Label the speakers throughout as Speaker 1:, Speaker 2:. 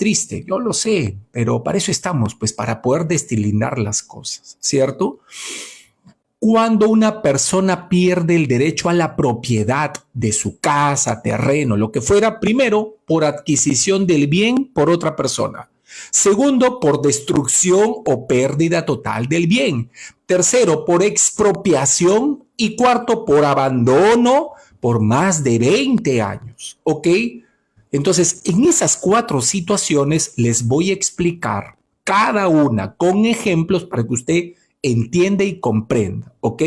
Speaker 1: triste, yo lo sé, pero para eso estamos, pues para poder destilindar las cosas, ¿cierto? Cuando una persona pierde el derecho a la propiedad de su casa, terreno, lo que fuera, primero, por adquisición del bien por otra persona. Segundo, por destrucción o pérdida total del bien. Tercero, por expropiación. Y cuarto, por abandono por más de 20 años. ¿Ok? Entonces, en esas 4 situaciones les voy a explicar cada una con ejemplos para que usted entienda y comprenda. ¿Ok?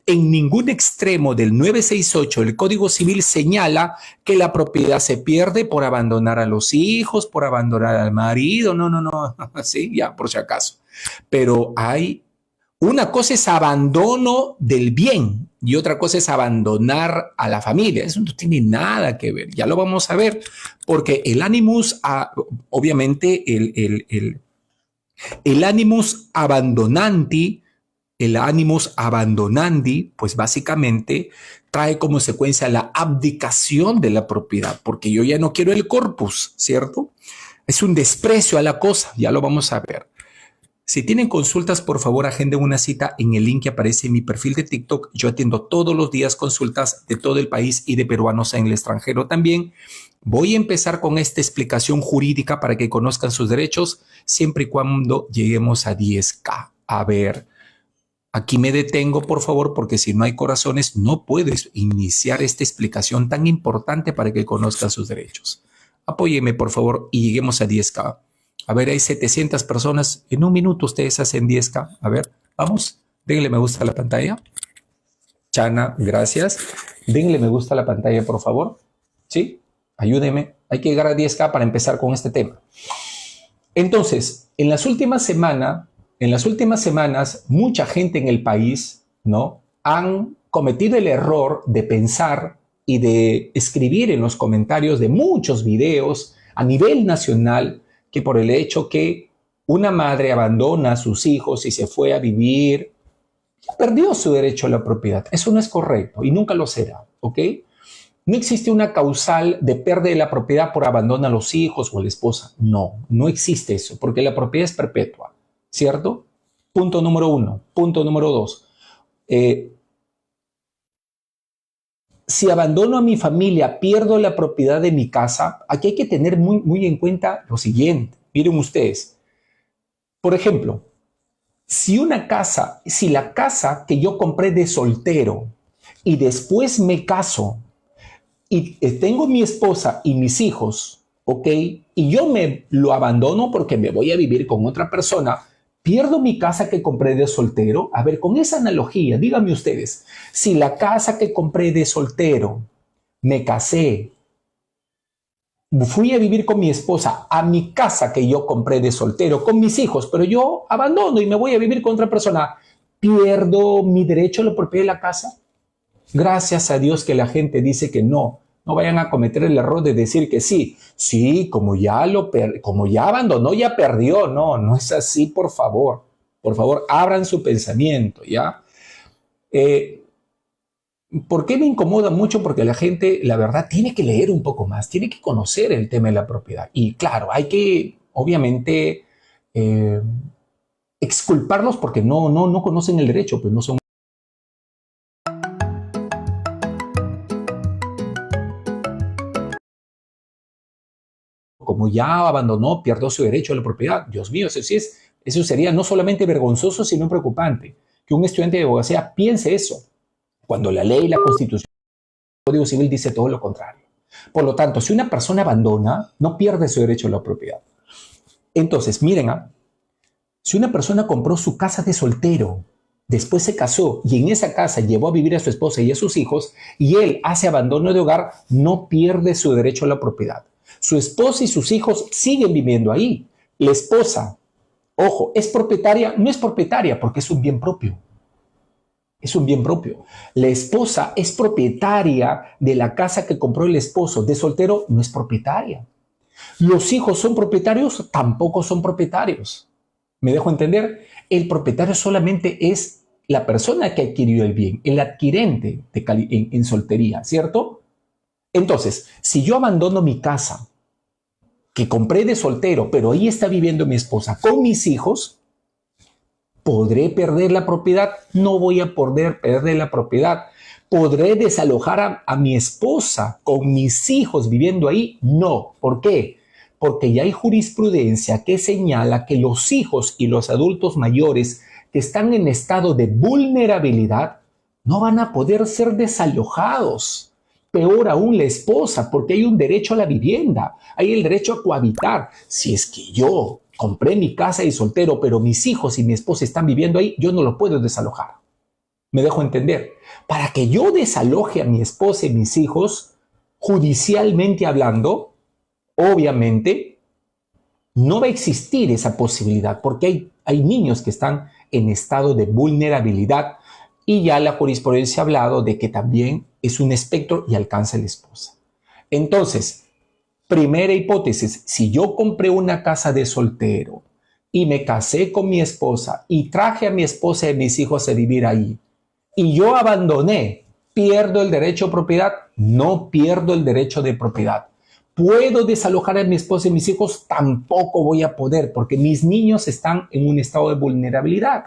Speaker 1: En ningún extremo del 968 el Código Civil señala que la propiedad se pierde por abandonar a los hijos, por abandonar al marido. No, no, no. Sí, ya, por si acaso. Pero hay una cosa es abandono del bien y otra cosa es abandonar a la familia. Eso no tiene nada que ver. Ya lo vamos a ver, porque el animus, obviamente, el animus abandonanti, pues básicamente trae como secuencia la abdicación de la propiedad, porque yo ya no quiero el corpus, ¿cierto? Es un desprecio a la cosa, ya lo vamos a ver. Si tienen consultas, por favor, agenden una cita en el link que aparece en mi perfil de TikTok. Yo atiendo todos los días consultas de todo el país y de peruanos en el extranjero también. Voy a empezar con esta explicación jurídica para que conozcan sus derechos, siempre y cuando lleguemos a 10K. A ver, aquí me detengo, por favor, porque si no hay corazones, no puedes iniciar esta explicación tan importante para que conozcan sus derechos. Apóyeme, por favor, y lleguemos a 10K. A ver, hay 700 personas. En un minuto ustedes hacen 10K. A ver, vamos. Denle me gusta a la pantalla. Chana, gracias. Denle me gusta a la pantalla, por favor. ¿Sí? Ayúdenme. Hay que llegar a 10K para empezar con este tema. Entonces, en las últimas semanas, mucha gente en el país, ¿no?, han cometido el error de pensar y de escribir en los comentarios de muchos videos a nivel nacional que por el hecho que una madre abandona a sus hijos y se fue a vivir, perdió su derecho a la propiedad. Eso no es correcto y nunca lo será, ¿ok? No existe una causal de pérdida de la propiedad por abandono a los hijos o a la esposa. No, no existe eso, porque la propiedad es perpetua, ¿cierto? Punto número 1. Punto número 2. Si abandono a mi familia, pierdo la propiedad de mi casa. Aquí hay que tener muy en cuenta lo siguiente. Miren ustedes. Por ejemplo, si la casa que yo compré de soltero y después me caso y tengo mi esposa y mis hijos, ¿ok? Y yo me lo abandono porque me voy a vivir con otra persona, ¿pierdo mi casa que compré de soltero? A ver, con esa analogía, díganme ustedes, si la casa que compré de soltero, me casé, fui a vivir con mi esposa a mi casa que yo compré de soltero, con mis hijos, pero yo abandono y me voy a vivir con otra persona, ¿pierdo mi derecho a la propiedad de la casa? Gracias a Dios que la gente dice que no. No vayan a cometer el error de decir que sí. Sí, como ya abandonó, ya perdió. No, no es así, por favor. Por favor, abran su pensamiento, ¿ya? ¿Por qué me incomoda mucho? Porque la gente, la verdad, tiene que leer un poco más, tiene que conocer el tema de la propiedad. Y claro, hay que, obviamente, exculparlos porque no conocen el derecho, pues no son. Como ya abandonó, pierde su derecho a la propiedad. Dios mío, eso sería no solamente vergonzoso, sino preocupante. Que un estudiante de abogacía piense eso, cuando la ley, la Constitución, el Código Civil dice todo lo contrario. Por lo tanto, si una persona abandona, no pierde su derecho a la propiedad. Entonces, miren, si una persona compró su casa de soltero, después se casó y en esa casa llevó a vivir a su esposa y a sus hijos, y él hace abandono de hogar, no pierde su derecho a la propiedad. Su esposa y sus hijos siguen viviendo ahí. La esposa, ojo, ¿es propietaria? No es propietaria porque es un bien propio. Es un bien propio. La esposa es propietaria de la casa que compró el esposo. De soltero no es propietaria. ¿Los hijos son propietarios? Tampoco son propietarios. ¿Me dejo entender? El propietario solamente es la persona que adquirió el bien, el adquirente en soltería, ¿cierto? Entonces, si yo abandono mi casa que compré de soltero, pero ahí está viviendo mi esposa con mis hijos, ¿podré perder la propiedad? No voy a poder perder la propiedad. ¿Podré desalojar a mi esposa con mis hijos viviendo ahí? No. ¿Por qué? Porque ya hay jurisprudencia que señala que los hijos y los adultos mayores que están en estado de vulnerabilidad no van a poder ser desalojados. Peor aún la esposa, porque hay un derecho a la vivienda, hay el derecho a cohabitar. Si es que yo compré mi casa y soltero, pero mis hijos y mi esposa están viviendo ahí, yo no lo puedo desalojar. Me dejo entender. Para que yo desaloje a mi esposa y mis hijos, judicialmente hablando, obviamente, no va a existir esa posibilidad, porque hay niños que están en estado de vulnerabilidad y ya la jurisprudencia ha hablado de que también es un espectro y alcanza a la esposa. Entonces, primera hipótesis, si yo compré una casa de soltero y me casé con mi esposa y traje a mi esposa y a mis hijos a vivir ahí y yo abandoné, ¿pierdo el derecho a propiedad? No pierdo el derecho de propiedad. ¿Puedo desalojar a mi esposa y mis hijos? Tampoco voy a poder porque mis niños están en un estado de vulnerabilidad.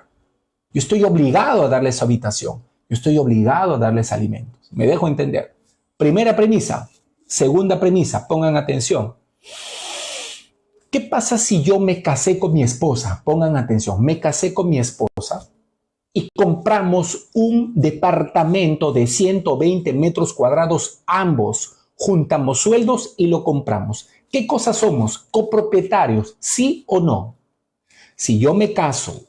Speaker 1: Yo estoy obligado a darles habitación. Yo estoy obligado a darles alimentos. ¿Me dejo entender? Primera premisa. Segunda premisa. Pongan atención. ¿Qué pasa si yo me casé con mi esposa? Pongan atención. Me casé con mi esposa y compramos un departamento de 120 metros cuadrados ambos. Juntamos sueldos y lo compramos. ¿Qué cosa somos? Copropietarios, ¿sí o no? Si yo me caso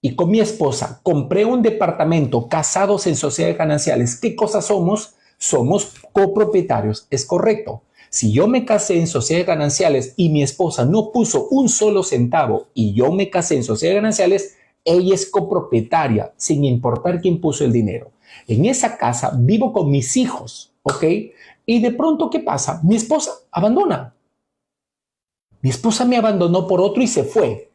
Speaker 1: y con mi esposa compré un departamento casados en sociedades gananciales, ¿qué cosa somos? Somos copropietarios, es correcto. Si yo me casé en sociedades gananciales y mi esposa no puso un solo centavo y yo me casé en sociedades gananciales, ella es copropietaria, sin importar quién puso el dinero. En esa casa vivo con mis hijos, ¿ok? Y de pronto, ¿qué pasa? Mi esposa abandona. Mi esposa me abandonó por otro y se fue.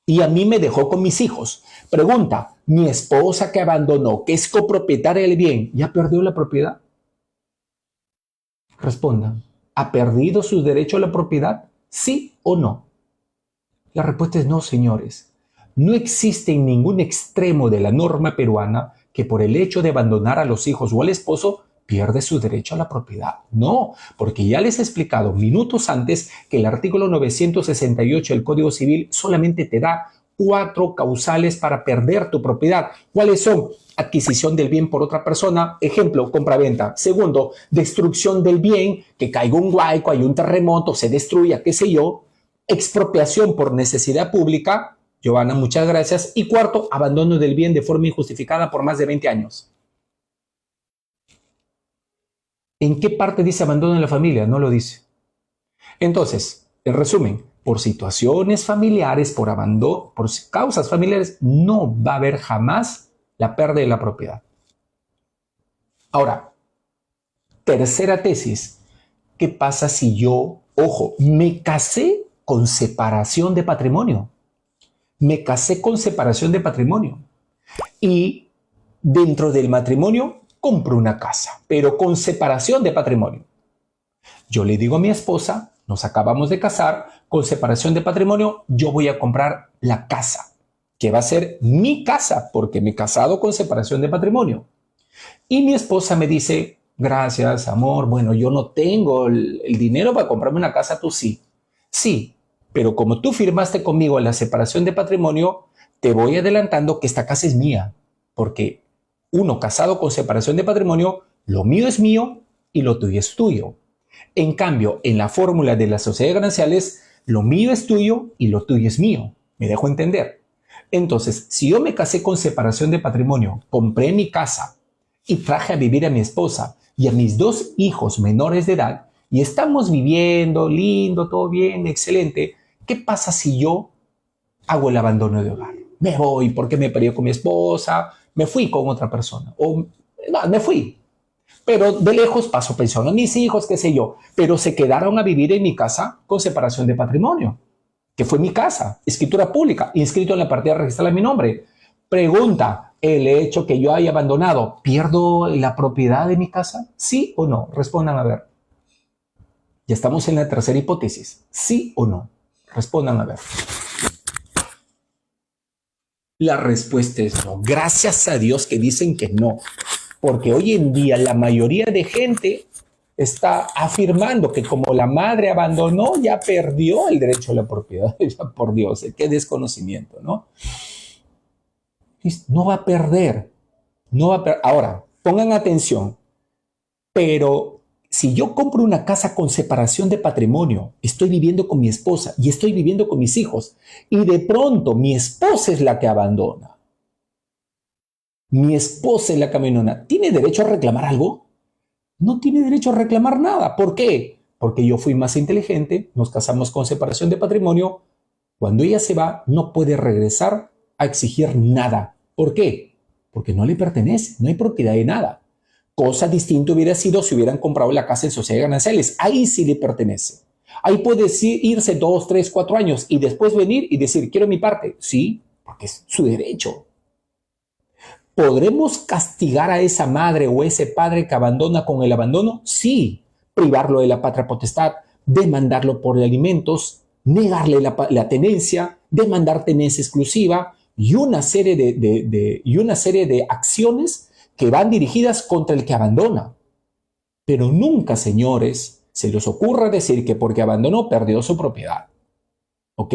Speaker 1: Y a mí me dejó con mis hijos. Pregunta, ¿mi esposa que abandonó, que es copropietaria del bien, ya perdió la propiedad? Respondan, ¿ha perdido su derecho a la propiedad? ¿Sí o no? La respuesta es no, señores. No existe en ningún extremo de la norma peruana que por el hecho de abandonar a los hijos o al esposo pierde su derecho a la propiedad. No, porque ya les he explicado minutos antes que el artículo 968 del Código Civil solamente te da 4 causales para perder tu propiedad. ¿Cuáles son? Adquisición del bien por otra persona, ejemplo, compraventa. Segundo, destrucción del bien, que caiga un huaico, hay un terremoto, se destruya, qué sé yo. Expropiación por necesidad pública. Giovanna, muchas gracias. Y cuarto, abandono del bien de forma injustificada por más de 20 años. ¿En qué parte dice abandono de la familia? No lo dice. Entonces, en resumen, por situaciones familiares, por abandono, por causas familiares, no va a haber jamás la pérdida de la propiedad. Ahora, tercera tesis. ¿Qué pasa si yo, ojo, me casé con separación de patrimonio? Me casé con separación de patrimonio. Y dentro del matrimonio compro una casa, pero con separación de patrimonio. Yo le digo a mi esposa, nos acabamos de casar, con separación de patrimonio, yo voy a comprar la casa, que va a ser mi casa, porque me he casado con separación de patrimonio. Y mi esposa me dice, gracias, amor, bueno, yo no tengo el dinero para comprarme una casa, tú sí. Sí, pero como tú firmaste conmigo la separación de patrimonio, te voy adelantando que esta casa es mía, porque uno casado con separación de patrimonio, lo mío es mío y lo tuyo es tuyo. En cambio, en la fórmula de las sociedades gananciales, lo mío es tuyo y lo tuyo es mío. ¿Me dejo entender? Entonces, si yo me casé con separación de patrimonio, compré mi casa y traje a vivir a mi esposa y a mis 2 hijos menores de edad y estamos viviendo, lindo, todo bien, excelente, ¿qué pasa si yo hago el abandono de hogar? Me voy porque me peleé con mi esposa, me fui con otra persona o no, me fui. Pero de lejos paso pensión a mis hijos, qué sé yo, pero se quedaron a vivir en mi casa con separación de patrimonio, que fue mi casa, escritura pública, inscrito en la partida registrada en mi nombre. Pregunta, ¿el hecho que yo haya abandonado, pierdo la propiedad de mi casa? ¿Sí o no? Respondan a ver. Ya estamos en la tercera hipótesis. ¿Sí o no? Respondan a ver. La respuesta es no. Gracias a Dios que dicen que no. Porque hoy en día la mayoría de gente está afirmando que como la madre abandonó, ya perdió el derecho a la propiedad. Ya, por Dios, qué desconocimiento, ¿no? No va a perder. No va a perder. Ahora, pongan atención. Pero si yo compro una casa con separación de patrimonio, estoy viviendo con mi esposa y estoy viviendo con mis hijos, y de pronto mi esposa es la que abandona, mi esposa es la que abandona, ¿tiene derecho a reclamar algo? No tiene derecho a reclamar nada. ¿Por qué? Porque yo fui más inteligente, nos casamos con separación de patrimonio. Cuando ella se va, no puede regresar a exigir nada. ¿Por qué? Porque no le pertenece, no hay propiedad de nada. Cosa distinta hubiera sido si hubieran comprado la casa en sociedad de gananciales. Ahí sí le pertenece. Ahí puede irse 2, 3, 4 años y después venir y decir, quiero mi parte. Sí, porque es su derecho. ¿Podremos castigar a esa madre o ese padre que abandona con el abandono? Sí. Privarlo de la patria potestad, demandarlo por alimentos, negarle la tenencia, demandar tenencia exclusiva y una serie de acciones que van dirigidas contra el que abandona. Pero nunca, señores, se les ocurra decir que porque abandonó perdió su propiedad. ¿Ok?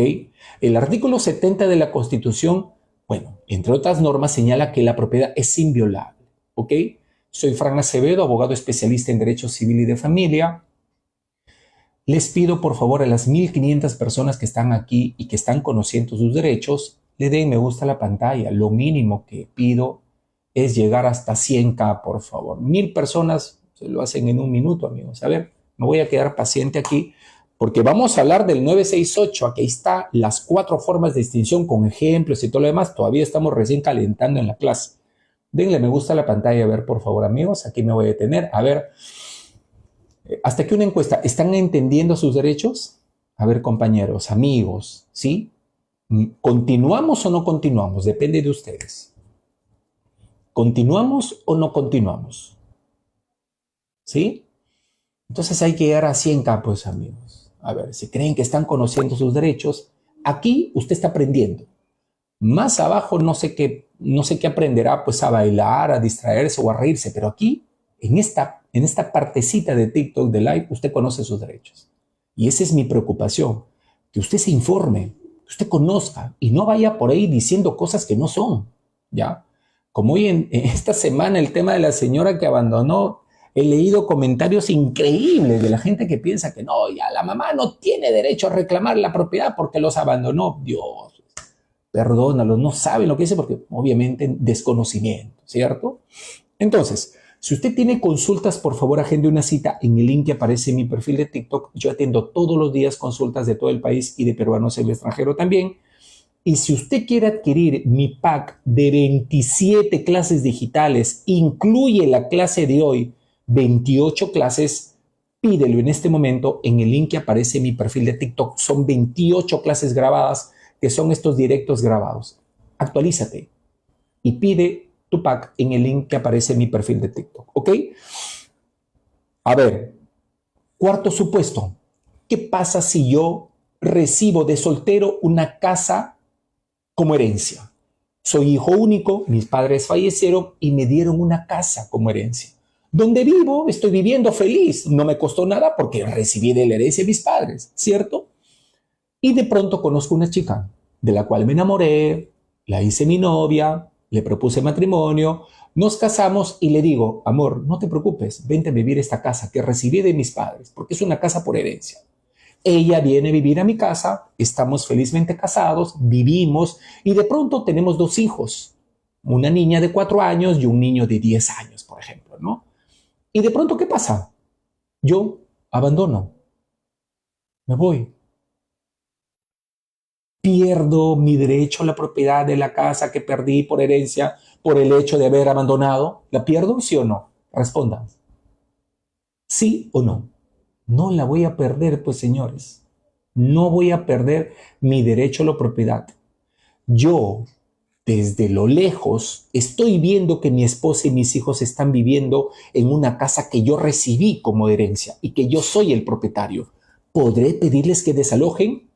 Speaker 1: El artículo 70 de la Constitución, bueno, entre otras normas, señala que la propiedad es inviolable. ¿Ok? Soy Fran Acevedo, abogado especialista en Derecho Civil y de Familia. Les pido, por favor, a las 1,500 personas que están aquí y que están conociendo sus derechos, le den me gusta a la pantalla. Lo mínimo que pido es llegar hasta 100K, por favor. 1,000 personas se lo hacen en un minuto, amigos. A ver, me voy a quedar paciente aquí porque vamos a hablar del 968. Aquí está las 4 formas de extinción con ejemplos y todo lo demás. Todavía estamos recién calentando en la clase. Denle me gusta a la pantalla, a ver, por favor, amigos. Aquí me voy a detener. A ver, hasta aquí una encuesta. ¿Están entendiendo sus derechos? A ver, compañeros, amigos, ¿sí? ¿Continuamos o no continuamos? Depende de ustedes. ¿Continuamos o no continuamos? ¿Sí? Entonces hay que llegar a 100K, pues, amigos. A ver, si creen que están conociendo sus derechos, aquí usted está aprendiendo. Más abajo no sé qué aprenderá, pues, a bailar, a distraerse o a reírse, pero aquí, en esta partecita de TikTok, de Live, usted conoce sus derechos. Y esa es mi preocupación, que usted se informe, que usted conozca y no vaya por ahí diciendo cosas que no son, ¿ya? Como hoy en esta semana el tema de la señora que abandonó, he leído comentarios increíbles de la gente que piensa que no, ya la mamá no tiene derecho a reclamar la propiedad porque los abandonó. Dios, perdónalos, no saben lo que dice porque obviamente desconocimiento, ¿cierto? Entonces, si usted tiene consultas, por favor agende una cita en el link que aparece en mi perfil de TikTok. Yo atiendo todos los días consultas de todo el país y de peruanos en el extranjero también. Y si usted quiere adquirir mi pack de 27 clases digitales, incluye la clase de hoy, 28 clases, pídelo en este momento en el link que aparece en mi perfil de TikTok. Son 28 clases grabadas, que son estos directos grabados. Actualízate y pide tu pack en el link que aparece en mi perfil de TikTok, ¿ok? A ver, cuarto supuesto. ¿Qué pasa si yo recibo de soltero una casa como herencia? Soy hijo único, mis padres fallecieron y me dieron una casa como herencia. Donde vivo, estoy viviendo feliz, no me costó nada porque recibí de la herencia de mis padres, ¿cierto? Y de pronto conozco una chica de la cual me enamoré, la hice mi novia, le propuse matrimonio, nos casamos y le digo, amor, no te preocupes, vente a vivir esta casa que recibí de mis padres, porque es una casa por herencia. Ella viene a vivir a mi casa, estamos felizmente casados, vivimos y de pronto tenemos 2 hijos, una niña de 4 años y un niño de 10 años, por ejemplo, ¿no? Y de pronto, ¿qué pasa? Yo abandono, me voy. ¿Pierdo mi derecho a la propiedad de la casa que perdí por herencia por el hecho de haber abandonado? ¿La pierdo, sí o no? Respondan. ¿Sí o no? No la voy a perder, pues, señores. No voy a perder mi derecho a la propiedad. Yo Desde lo lejos, estoy viendo que mi esposa y mis hijos están viviendo en una casa que yo recibí como herencia y que yo soy el propietario. ¿Podré pedirles que desalojen?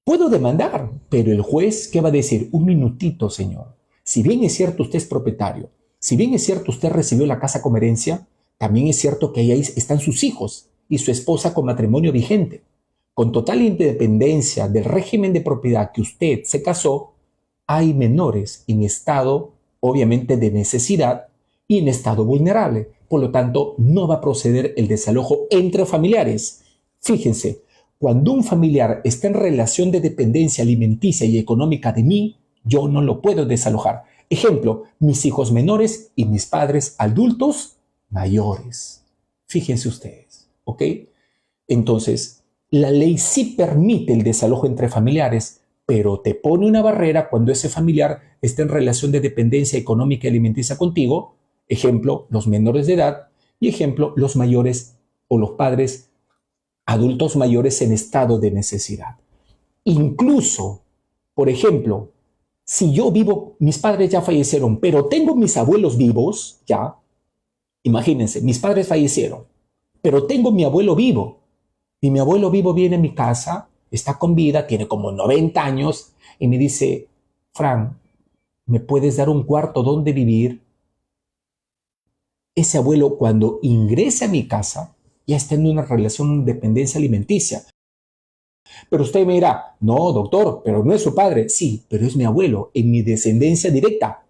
Speaker 1: Puedo demandar, pero el juez, ¿qué va a decir? Un minutito, señor. Si bien es cierto usted es propietario, si bien es cierto usted recibió la casa como herencia, también es cierto que ahí están sus hijos y su esposa con matrimonio vigente. Con total independencia del régimen de propiedad que usted se casó, hay menores en estado, obviamente, de necesidad y en estado vulnerable. Por lo tanto, no va a proceder el desalojo entre familiares. Fíjense, cuando un familiar está en relación de dependencia alimenticia y económica de mí, yo no lo puedo desalojar. Ejemplo, mis hijos menores y mis padres adultos mayores. Fíjense ustedes, ¿ok? Entonces, la ley sí permite el desalojo entre familiares, pero te pone una barrera cuando ese familiar está en relación de dependencia económica y alimenticia contigo. Ejemplo, los menores de edad y ejemplo, los mayores o los padres adultos mayores en estado de necesidad. Incluso, por ejemplo, si yo vivo, mis padres ya fallecieron, pero tengo mis abuelos vivos, ya, imagínense, mis padres fallecieron, pero tengo mi abuelo vivo, y mi abuelo vivo viene a mi casa, está con vida, tiene como 90 años, y me dice, Fran, ¿me puedes dar un cuarto donde vivir? Ese abuelo, cuando ingrese a mi casa, ya está en una relación de dependencia alimenticia. Pero usted me dirá, no, doctor, pero no es su padre. Sí, pero es mi abuelo, en mi descendencia directa.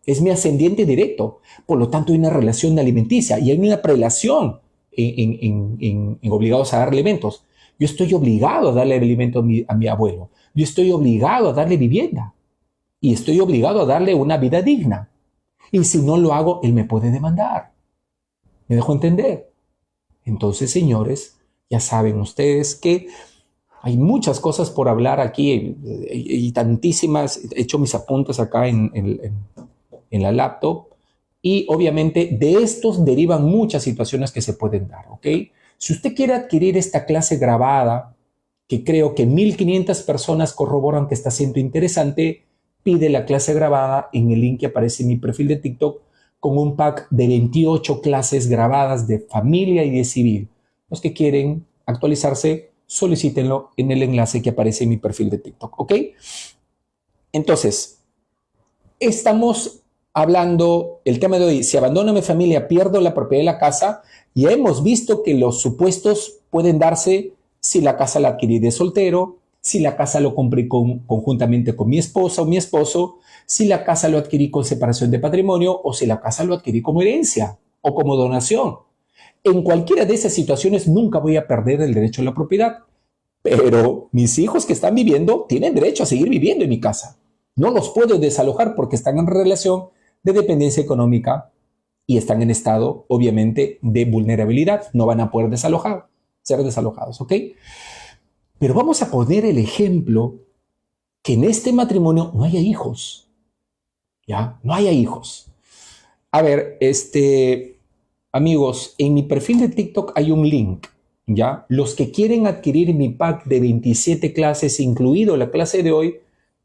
Speaker 1: Es mi ascendiente directo. Por lo tanto, hay una relación alimenticia y hay una prelación en obligados a dar alimentos. Yo estoy obligado a darle alimento a mi abuelo. Yo estoy obligado a darle vivienda. Y estoy obligado a darle una vida digna. Y si no lo hago, él me puede demandar. ¿Me dejo entender? Entonces, señores, ya saben ustedes que hay muchas cosas por hablar aquí y tantísimas. He hecho mis apuntes acá en la laptop y obviamente de estos derivan muchas situaciones que se pueden dar, ¿ok? Si usted quiere adquirir esta clase grabada, que creo que 1.500 personas corroboran que está siendo interesante, pide la clase grabada en el link que aparece en mi perfil de TikTok con un pack de 28 clases grabadas de familia y de civil. Los que quieren actualizarse, solicítenlo en el enlace que aparece en mi perfil de TikTok, ¿ok? Entonces, estamos hablando, el tema de hoy, si abandono a mi familia, pierdo la propiedad de la casa, y hemos visto que los supuestos pueden darse si la casa la adquirí de soltero, si la casa lo compré conjuntamente con mi esposa o mi esposo, si la casa lo adquirí con separación de patrimonio o si la casa lo adquirí como herencia o como donación. En cualquiera de esas situaciones nunca voy a perder el derecho a la propiedad, pero mis hijos que están viviendo tienen derecho a seguir viviendo en mi casa. No los puedo desalojar porque están en relación de dependencia económica y están en estado, obviamente, de vulnerabilidad. No van a poder ser desalojados, ¿ok? Pero vamos a poner el ejemplo que en este matrimonio no haya hijos, ¿ya? No haya hijos. A ver, amigos, en mi perfil de TikTok hay un link, ¿ya? Los que quieren adquirir mi pack de 27 clases, incluido la clase de hoy,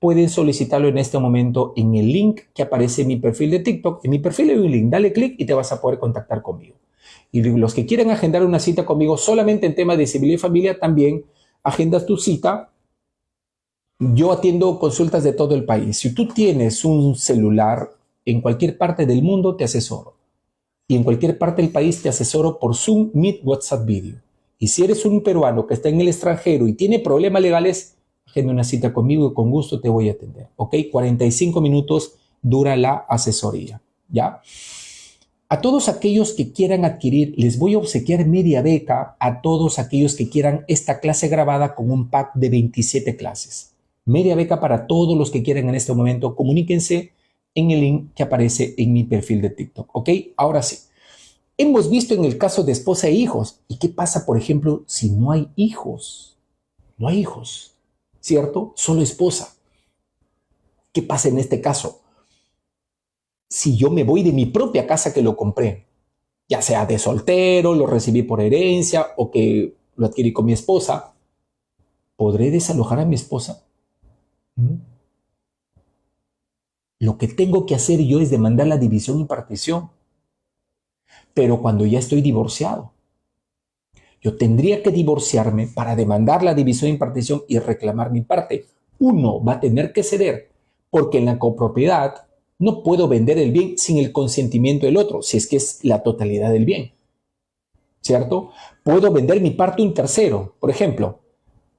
Speaker 1: pueden solicitarlo en este momento en el link que aparece en mi perfil de TikTok. En mi perfil hay un link, dale clic y te vas a poder contactar conmigo. Y los que quieren agendar una cita conmigo solamente en temas de civil y familia, también agendas tu cita. Yo atiendo consultas de todo el país. Si tú tienes un celular en cualquier parte del mundo, te asesoro. Y en cualquier parte del país te asesoro por Zoom, Meet, WhatsApp Video. Y si eres un peruano que está en el extranjero y tiene problemas legales, agenda una cita conmigo y con gusto te voy a atender. ¿Ok? 45 minutos dura la asesoría. ¿Ya? A todos aquellos que quieran adquirir, les voy a obsequiar media beca a todos aquellos que quieran esta clase grabada con un pack de 27 clases. Media beca para todos los que quieran en este momento. Comuníquense en el link que aparece en mi perfil de TikTok. ¿Ok? Ahora sí. Hemos visto en el caso de esposa e hijos. ¿Y qué pasa, por ejemplo, si no hay hijos? No hay hijos, ¿cierto? Solo esposa. ¿Qué pasa en este caso? Si yo me voy de mi propia casa que lo compré, ya sea de soltero, lo recibí por herencia o que lo adquirí con mi esposa, ¿podré desalojar a mi esposa? ¿Mm? lo que tengo que hacer yo es demandar la división y partición. Pero cuando ya estoy divorciado, yo tendría que divorciarme para demandar la división y partición y reclamar mi parte. Uno va a tener que ceder, porque en la copropiedad no puedo vender el bien sin el consentimiento del otro, si es que es la totalidad del bien, ¿cierto? Puedo vender mi parte a un tercero. Por ejemplo,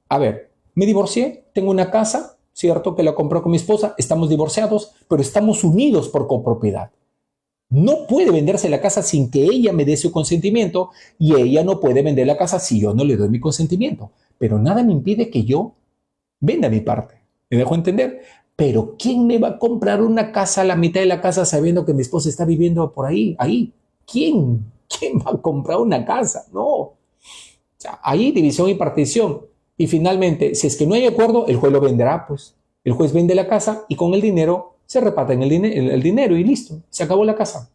Speaker 1: a ver, me divorcié, tengo una casa, ¿cierto? Que la compró con mi esposa, estamos divorciados, pero estamos unidos por copropiedad. No puede venderse la casa sin que ella me dé su consentimiento y ella no puede vender la casa si yo no le doy mi consentimiento. Pero nada me impide que yo venda mi parte. ¿Me dejo entender? Pero ¿quién me va a comprar una casa a la mitad de la casa sabiendo que mi esposa está viviendo por ahí? ¿Quién? ¿Quién va a comprar una casa? No. O sea, ahí división y partición. Y finalmente, si es que no hay acuerdo, el juez lo venderá, pues. El juez vende la casa y con el dinero se reparten el dinero y listo. Se acabó la casa.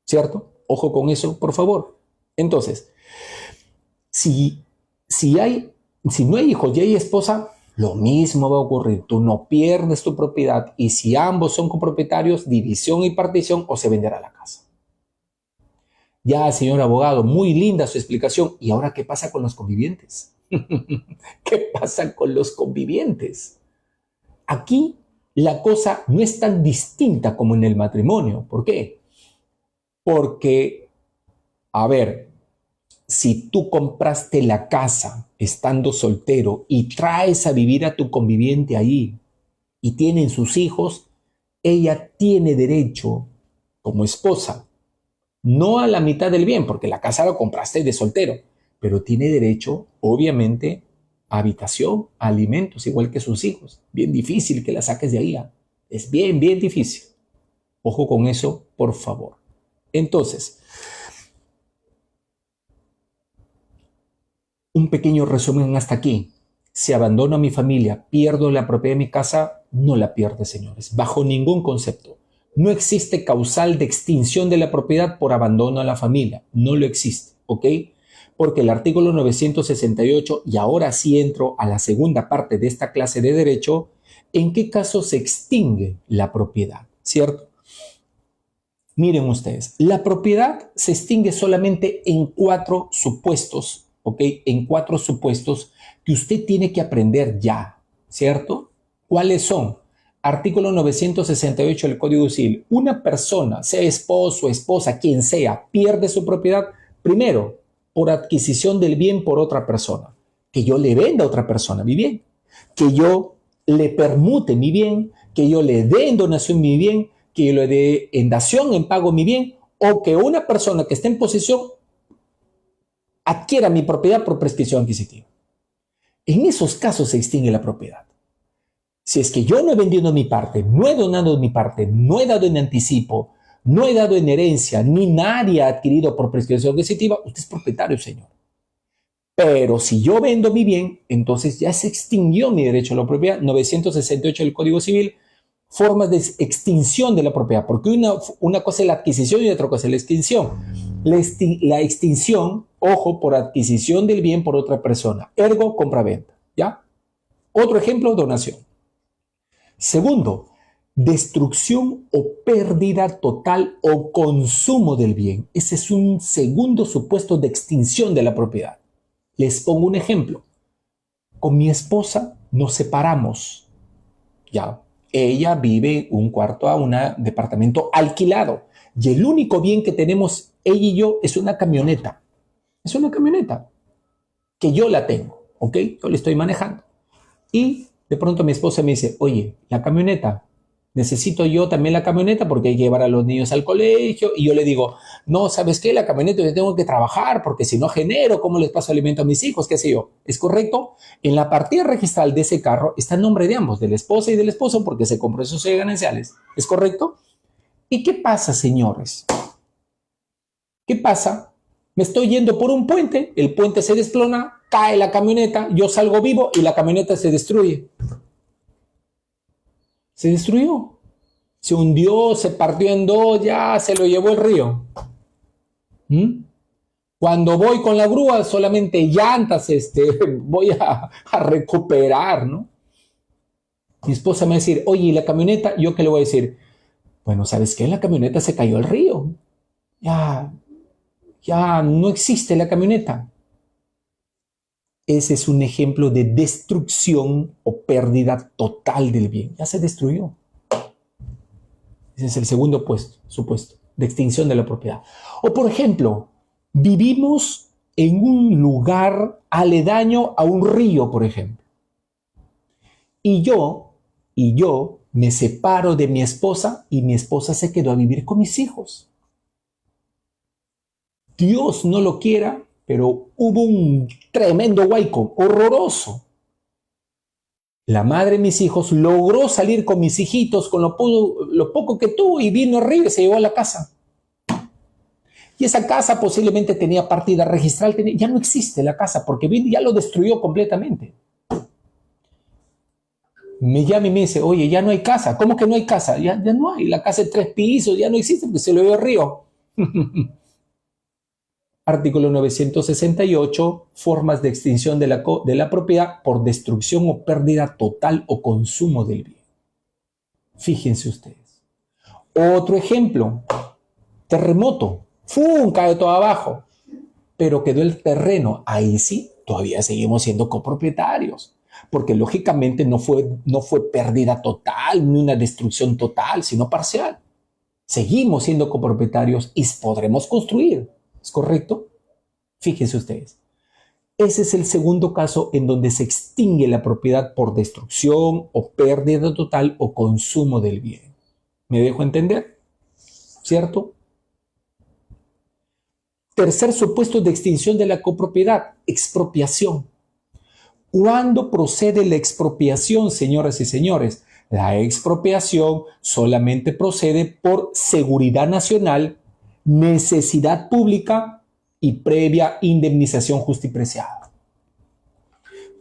Speaker 1: ¿Cierto? Ojo con eso, por favor. Entonces, si no hay hijos y hay esposa, lo mismo va a ocurrir. Tú no pierdes tu propiedad y si ambos son copropietarios, división y partición o se venderá la casa. Ya, señor abogado, muy linda su explicación. ¿Y ahora qué pasa con los convivientes? ¿Qué pasa con los convivientes? Aquí la cosa no es tan distinta como en el matrimonio. ¿Por qué? Porque, a ver, si tú compraste la casa estando soltero y traes a vivir a tu conviviente ahí y tienen sus hijos, ella tiene derecho como esposa, no a la mitad del bien, porque la casa la compraste de soltero, pero tiene derecho, obviamente, a habitación, a alimentos, igual que sus hijos. Bien difícil que la saques de ahí. Es bien, bien difícil. Ojo con eso, por favor. Entonces, un pequeño resumen hasta aquí. Si abandono a mi familia, pierdo la propiedad de mi casa, no la pierde, señores, bajo ningún concepto. No existe causal de extinción de la propiedad por abandono a la familia. No lo existe, ¿ok? Porque el artículo 968, y ahora sí entro a la segunda parte de esta clase de derecho, ¿en qué caso se extingue la propiedad? ¿Cierto? Miren ustedes, la propiedad se extingue solamente en 4 supuestos, ¿ok? En 4 supuestos que usted tiene que aprender ya, ¿cierto? ¿Cuáles son? Artículo 968 del Código Civil. Una persona, sea esposo, esposa, quien sea, pierde su propiedad, primero, por adquisición del bien por otra persona. Que yo le venda a otra persona mi bien. Que yo le permute mi bien. Que yo le dé en donación mi bien. Que yo le dé en dación, en pago mi bien. O que una persona que esté en posesión adquiera mi propiedad por prescripción adquisitiva. En esos casos se extingue la propiedad. Si es que yo no he vendido mi parte, no he donado mi parte, no he dado en anticipo, no he dado en herencia, ni nadie ha adquirido por prescripción adquisitiva, usted es propietario, señor. Pero si yo vendo mi bien, entonces ya se extinguió mi derecho a la propiedad. 968 del Código Civil, formas de extinción de la propiedad, porque una cosa es la adquisición y otra cosa es la extinción. La extinción, ojo, por adquisición del bien por otra persona, ergo compra-venta, ¿ya? Otro ejemplo, donación. Segundo, destrucción o pérdida total o consumo del bien. Ese es un segundo supuesto de extinción de la propiedad. Les pongo un ejemplo. Con mi esposa nos separamos. Ya, ella vive un cuarto a un departamento alquilado. Y el único bien que tenemos ella y yo es una camioneta. Es una camioneta que yo la tengo, ¿ok? Yo la estoy manejando. Y de pronto mi esposa me dice, oye, la camioneta, necesito yo también la camioneta porque hay que llevar a los niños al colegio. Y yo le digo, no, ¿sabes qué? La camioneta yo tengo que trabajar porque si no genero, ¿cómo les paso alimento a mis hijos? ¿Qué sé yo? ¿Es correcto? En la partida registral de ese carro está el nombre de ambos, de la esposa y del esposo, porque se compró esos gananciales. ¿Es correcto? ¿Y qué pasa, señores? ¿Qué pasa? Me estoy yendo por un puente, el puente se desploma, cae la camioneta, yo salgo vivo y la camioneta se destruye. Se destruyó. Se hundió, se partió en dos, ya se lo llevó el río. Cuando voy con la grúa, solamente llantas voy a recuperar, ¿no? Mi esposa me va a decir, oye, ¿y la camioneta? ¿Yo qué le voy a decir? Bueno, ¿sabes qué? La camioneta se cayó al río. Ya, ya no existe la camioneta. Ese es un ejemplo de destrucción o pérdida total del bien. Ya se destruyó. Ese es el segundo supuesto de extinción de la propiedad. O por ejemplo, vivimos en un lugar aledaño a un río, por ejemplo. Y yo me separo de mi esposa y mi esposa se quedó a vivir con mis hijos. Dios no lo quiera, pero hubo un tremendo huaico, horroroso. La madre de mis hijos logró salir con mis hijitos con lo poco que tuvo y vino arriba y se llevó a la casa. Y esa casa posiblemente tenía partida registral, ya no existe la casa porque ya lo destruyó completamente. Me llama y me dice, oye, ya no hay casa. ¿Cómo que no hay casa? Ya no hay, la casa de 3 pisos ya no existe porque se lo dio el río. Artículo 968, formas de extinción de la propiedad por destrucción o pérdida total o consumo del bien. Fíjense ustedes. Otro ejemplo, terremoto. ¡Fum! Cae todo abajo. Pero quedó el terreno. Ahí sí, todavía seguimos siendo copropietarios. Porque lógicamente no fue pérdida total ni una destrucción total, sino parcial. Seguimos siendo copropietarios y podremos construir. ¿Es correcto? Fíjense ustedes. Ese es el segundo caso en donde se extingue la propiedad por destrucción o pérdida total o consumo del bien. ¿Me dejo entender? ¿Cierto? Tercer supuesto de extinción de la copropiedad, expropiación. ¿Cuándo procede la expropiación, señoras y señores? La expropiación solamente procede por seguridad nacional, necesidad pública y previa indemnización justipreciada.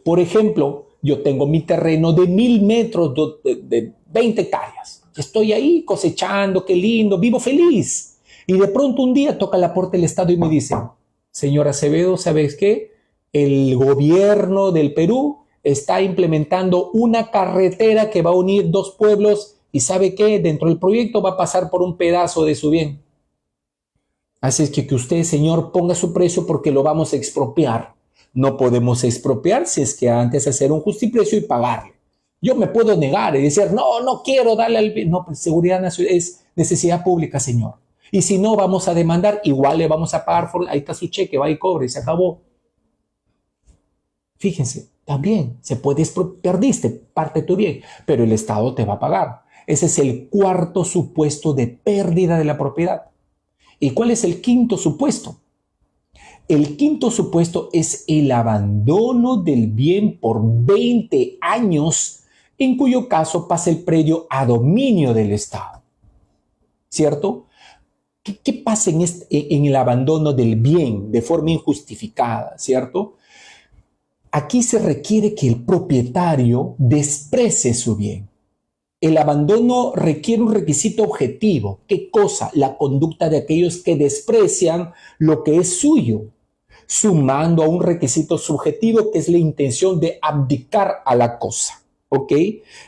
Speaker 1: Por ejemplo, yo tengo mi terreno de 1000 metros de 20 hectáreas. Estoy ahí cosechando, qué lindo, vivo feliz. Y de pronto un día toca la puerta del Estado y me dice, señor Acevedo, ¿sabes qué? El gobierno del Perú está implementando una carretera que va a unir 2 pueblos y ¿sabe qué? Dentro del proyecto va a pasar por un pedazo de su bien. Así es que usted, señor, ponga su precio porque lo vamos a expropiar. No podemos expropiar si es que antes hacer un justiprecio y pagarle. Yo me puedo negar y decir, no quiero darle al bien. No, pues seguridad nacional es necesidad pública, señor. Y si no, vamos a demandar, igual le vamos a pagar, ahí está su cheque, va y cobre, y se acabó. Fíjense, también se puede expropiar, perdiste parte de tu bien, pero el Estado te va a pagar. Ese es el cuarto supuesto de pérdida de la propiedad. ¿Y cuál es el quinto supuesto? El quinto supuesto es el abandono del bien por 20 años, en cuyo caso pasa el predio a dominio del Estado. ¿Cierto? ¿Qué pasa en el abandono del bien de forma injustificada? ¿Cierto? Aquí se requiere que el propietario desprecie su bien. El abandono requiere un requisito objetivo. ¿Qué cosa? La conducta de aquellos que desprecian lo que es suyo, sumando a un requisito subjetivo que es la intención de abdicar a la cosa. ¿Ok?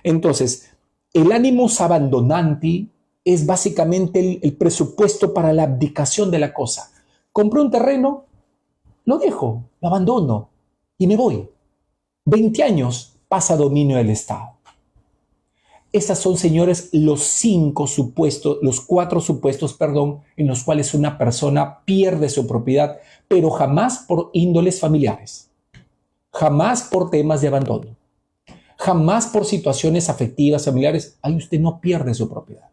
Speaker 1: Entonces, el animus abandonandi es básicamente el presupuesto para la abdicación de la cosa. Compré un terreno, lo dejo, lo abandono y me voy. 20 años pasa a dominio del Estado. Esas son, señores, los 4 supuestos, en los cuales una persona pierde su propiedad, pero jamás por índoles familiares, jamás por temas de abandono, jamás por situaciones afectivas familiares. Ahí usted no pierde su propiedad.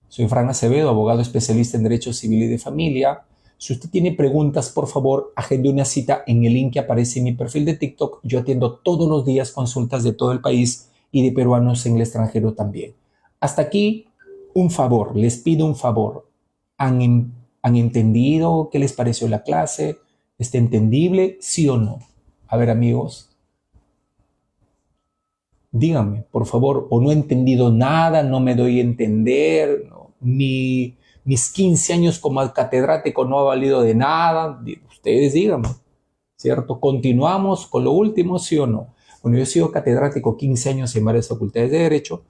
Speaker 1: Soy Fran Acevedo, abogado especialista en Derecho Civil y de Familia. Si usted tiene preguntas, por favor, agende una cita en el link que aparece en mi perfil de TikTok. Yo atiendo todos los días consultas de todo el país y de peruanos en el extranjero también. Hasta aquí, un favor, les pido un favor. ¿Han entendido qué les pareció la clase? ¿Está entendible? ¿Sí o no? A ver, amigos, díganme, por favor, o no he entendido nada, no me doy a entender, no, mis 15 años como catedrático no ha valido de nada. Ustedes díganme, ¿cierto? ¿Continuamos con lo último, sí o no? Bueno, yo he sido catedrático 15 años en varias facultades de Derecho.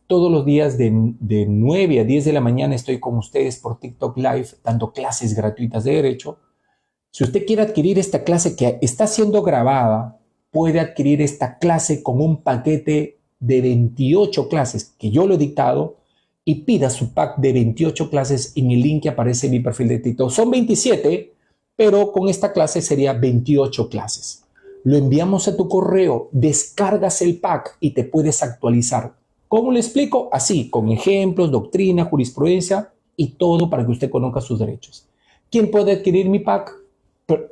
Speaker 1: Todos los días de 9 a 10 de la mañana estoy con ustedes por TikTok Live dando clases gratuitas de Derecho. Si usted quiere adquirir esta clase que está siendo grabada, puede adquirir esta clase con un paquete de 28 clases que yo lo he dictado y pida su pack de 28 clases en el link que aparece en mi perfil de TikTok. Son 27, pero con esta clase sería 28 clases. Lo enviamos a tu correo, descargas el pack y te puedes actualizar. ¿Cómo le explico? Así, con ejemplos, doctrina, jurisprudencia y todo para que usted conozca sus derechos. ¿Quién puede adquirir mi pack?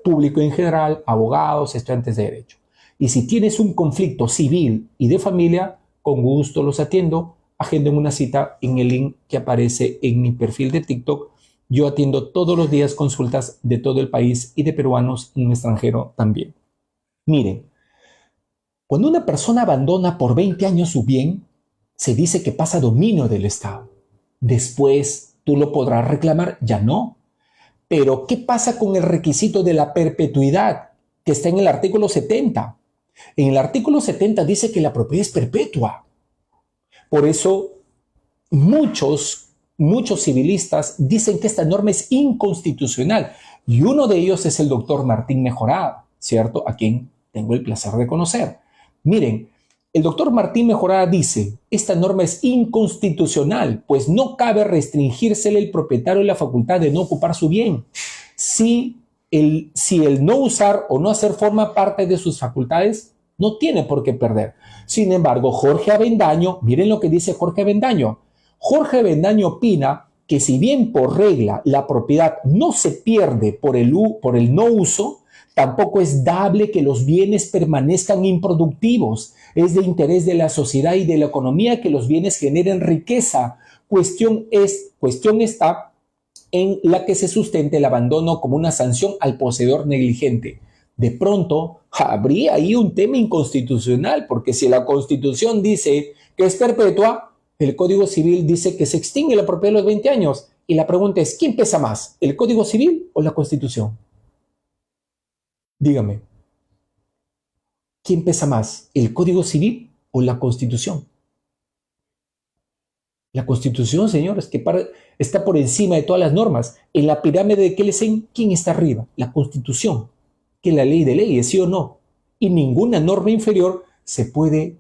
Speaker 1: Público en general, abogados, estudiantes de derecho. Y si tienes un conflicto civil y de familia, con gusto los atiendo. Agenden una cita en el link que aparece en mi perfil de TikTok. Yo atiendo todos los días consultas de todo el país y de peruanos en el extranjero también. Miren, cuando una persona abandona por 20 años su bien, se dice que pasa dominio del Estado. Después tú lo podrás reclamar, ya no. Pero, ¿qué pasa con el requisito de la perpetuidad que está en el artículo 70? En el artículo 70 dice que la propiedad es perpetua. Por eso, muchos civilistas dicen que esta norma es inconstitucional. Y uno de ellos es el doctor Martín Mejorada, ¿cierto? A quien tengo el placer de conocer. Miren, el doctor Martín Mejorada dice, esta norma es inconstitucional, pues no cabe restringírsele al propietario la facultad de no ocupar su bien. Si el no usar o no hacer forma parte de sus facultades, no tiene por qué perder. Sin embargo, Jorge Avendaño, miren lo que dice Jorge Avendaño. Jorge Avendaño opina que si bien por regla la propiedad no se pierde por el no uso, tampoco es dable que los bienes permanezcan improductivos. Es de interés de la sociedad y de la economía que los bienes generen riqueza. Cuestión está en la que se sustente el abandono como una sanción al poseedor negligente. De pronto, habría ahí un tema inconstitucional, porque si la Constitución dice que es perpetua, el Código Civil dice que se extingue la propiedad a los 20 años. Y la pregunta es, ¿quién pesa más, el Código Civil o la Constitución? Dígame, ¿quién pesa más, el Código Civil o la Constitución? La Constitución, señores, que está por encima de todas las normas. En la pirámide de Kelsen, ¿quién está arriba? La Constitución, que es la ley de leyes, ¿sí o no? Y ninguna norma inferior se puede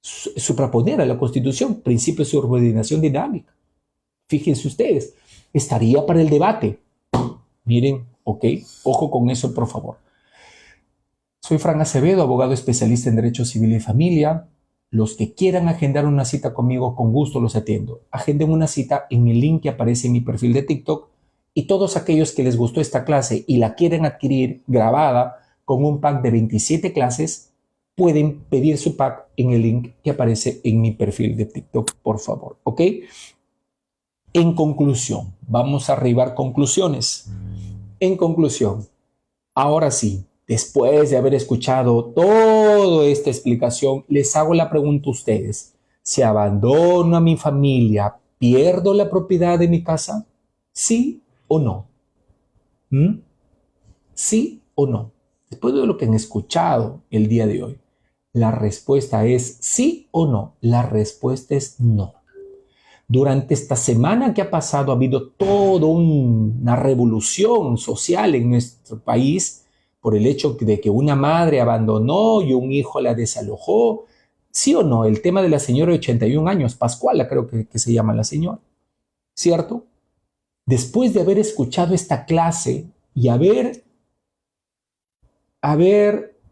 Speaker 1: supraponer a la Constitución, principio de subordinación dinámica. Fíjense ustedes, estaría para el debate. Miren, ok, ojo con eso, por favor. Soy Fran Acevedo, abogado especialista en Derecho Civil y Familia. Los que quieran agendar una cita conmigo, con gusto los atiendo. Agenden una cita en el link que aparece en mi perfil de TikTok y todos aquellos que les gustó esta clase y la quieren adquirir grabada con un pack de 27 clases, pueden pedir su pack en el link que aparece en mi perfil de TikTok, por favor, ¿ok? En conclusión, vamos a arribar conclusiones. En conclusión, ahora sí, después de haber escuchado toda esta explicación, les hago la pregunta a ustedes. Si abandono a mi familia, ¿pierdo la propiedad de mi casa? ¿Sí o no? ¿Sí o no? Después de lo que han escuchado el día de hoy, la respuesta es sí o no. La respuesta es no. Durante esta semana que ha pasado ha habido toda una revolución social en nuestro país por el hecho de que una madre abandonó y un hijo la desalojó. ¿Sí o no? El tema de la señora de 81 años, Pascuala creo que se llama la señora, ¿cierto? Después de haber escuchado esta clase y haber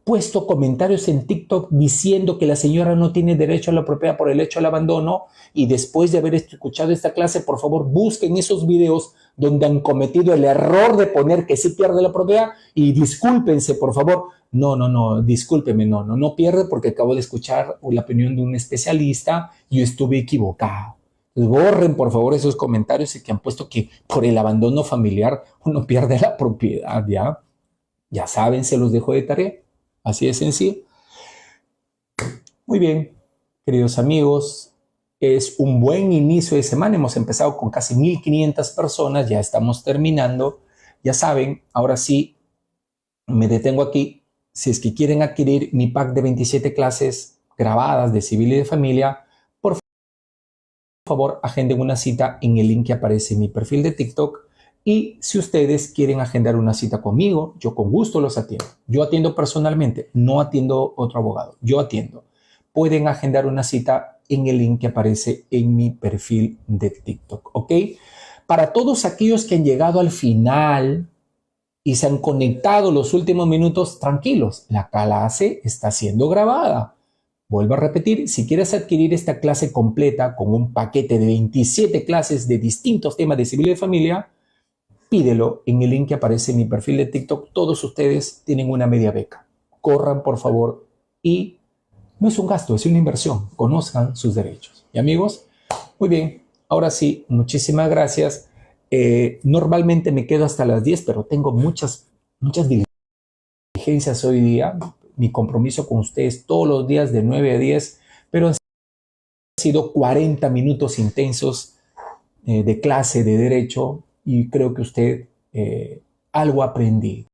Speaker 1: puesto comentarios en TikTok diciendo que la señora no tiene derecho a la propiedad por el hecho del abandono, y después de haber escuchado esta clase, por favor, busquen esos videos donde han cometido el error de poner que sí pierde la propiedad y discúlpense, por favor. No, discúlpeme, no pierde porque acabo de escuchar la opinión de un especialista y yo estuve equivocado. Borren, por favor, esos comentarios que han puesto que por el abandono familiar uno pierde la propiedad, ¿ya? Ya saben, se los dejo de tarea. Así de sencillo. Muy bien, queridos amigos, es un buen inicio de semana. Hemos empezado con casi 1,500 personas, ya estamos terminando. Ya saben, ahora sí, me detengo aquí. si es que quieren adquirir mi pack de 27 clases grabadas de civil y de familia, por favor agenden una cita en el link que aparece en mi perfil de TikTok. Y si ustedes quieren agendar una cita conmigo, yo con gusto los atiendo. Yo atiendo personalmente, no atiendo otro abogado, yo atiendo. Pueden agendar una cita en el link que aparece en mi perfil de TikTok, ¿ok? Para todos aquellos que han llegado al final y se han conectado los últimos minutos, tranquilos, la clase está siendo grabada. Vuelvo a repetir, si quieres adquirir esta clase completa con un paquete de 27 clases de distintos temas de civil y de familia, pídelo en el link que aparece en mi perfil de TikTok. Todos ustedes tienen una media beca. Corran, por favor, y no es un gasto, es una inversión. Conozcan sus derechos. ¿Y amigos? Muy bien, ahora sí, muchísimas gracias. Normalmente me quedo hasta las 10, pero tengo muchas diligencias hoy día. Mi compromiso con ustedes todos los días de 9 a 10, pero han sido 40 minutos intensos de clase de derecho y creo que usted algo aprendí.